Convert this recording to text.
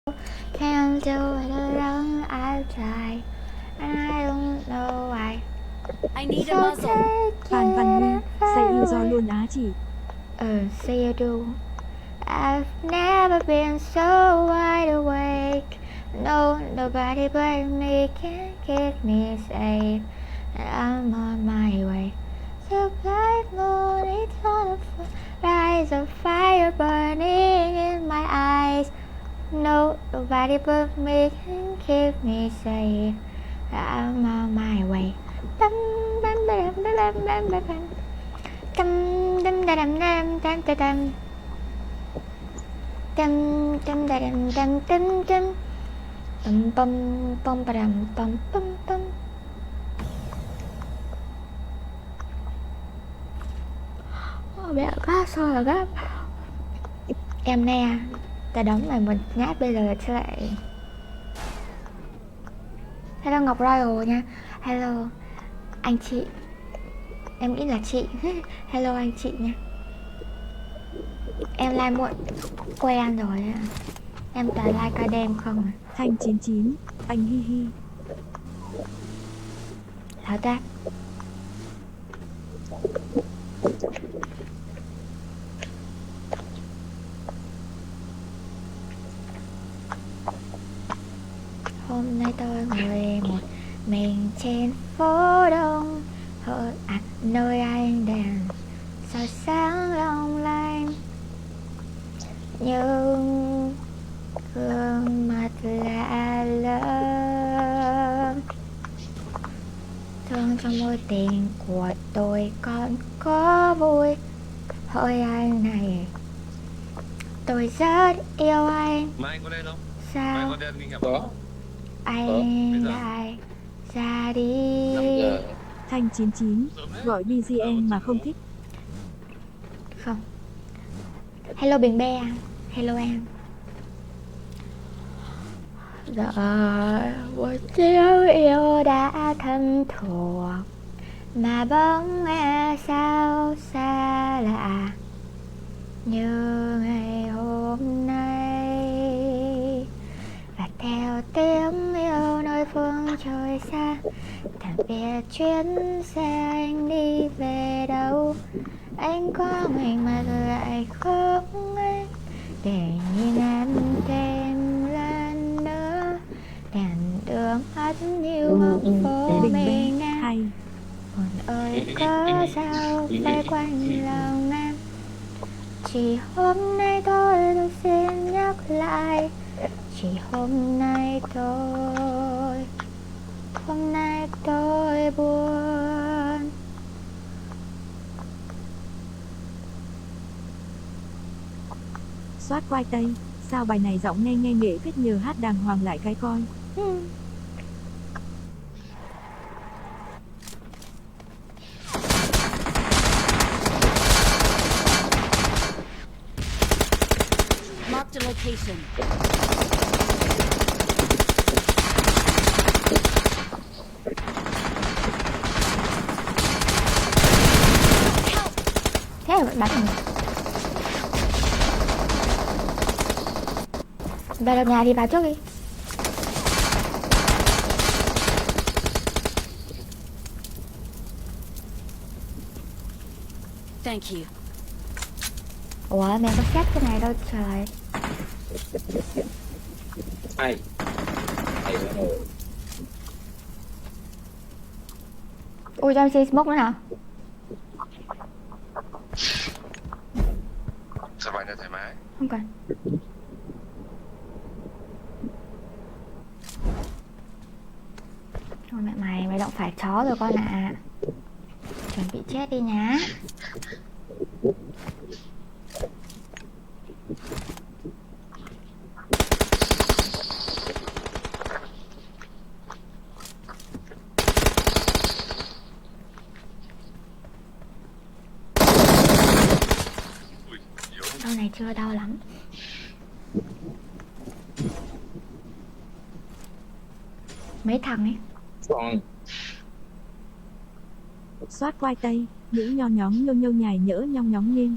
Can't do it alone, I'll try. And I don't know why. I need a So muzzle. take Phan Văn it Huy, and say fly yêu do away. luôn Á chị. Say you do. I've never been so wide awake. No, nobody but me can keep me safe. And I'm on my way. So bright moon, it's on the rise of fire burning in my eyes. No, nobody but me can keep me safe. I'm on my way. Dum dum dum dum dum dum dum dum. Dum dum dum dum dum dum dum. Dum dum dum dum dum dum. Bum bum bum bum bum bum bum. Mẹ quá sao rồi gấp. Em nè, ta đóng mày một nhát bây giờ sẽ lại. Hello Ngọc Royal nha. Hello anh chị. Em nghĩ là chị. Hello anh chị nha. Em like muộn quen rồi á. Em toàn like ca đêm không à. Thanh 99, anh hi hi. Thảo ta. Hôm nay tôi ngồi một mình trên phố đông, nơi anh đèn soi sáng long lanh, nhưng gương mặt lạ lẫm. Thương trong mối tình của tôi còn có vui. Hỡi anh này, tôi rất yêu anh. Mai anh có lên không? Mai Sao có lên mình gặp Có. anh lại ra đi? 5 giờ. Thanh 99, gọi BGM mà không thích. Không. Hello Bình Be. Hello em. Giờ một tiếng yêu đã thân thuộc mà bỗng nghe sao xa lạ như ngày hôm nay. Và theo tiếng yêu nơi phương trời xa, thằng biết chuyến xe anh đi về đâu. Anh có mình mà lại không anh, để nhìn em thêm lần nữa. Đèn đường hắt nhiều góc phố Bình mình Be, em. hay. Hồn ơi có sao vây quanh lòng em. Chỉ hôm nay thôi tôi xin nhắc lại. Chỉ hôm nay thôi. Hôm nay tôi buồn. Soát quai tây, sao bài này giọng nghe nghe nghệ phết, nhờ hát đàng hoàng lại cái coi. Marked a location. Thế mà vẫn bắn mình. Vào được nhà thì vào trước đi. Thank you. Ủa mày có xét cái này đâu trời. Ai? Ai nữa rồi. Ui cho em xin smoke nữa nào. Sao bài này thoải mái? Không cần. Thôi mẹ mày động phải chó rồi con ạ. Chuẩn bị chết đi nhá. Ui, yếu. Đau này chưa đau lắm. Mấy thằng ấy. Còn Soát quai tây, nữ nho nhóng nhô nhô nhài nhỡ nhong nhóng nên.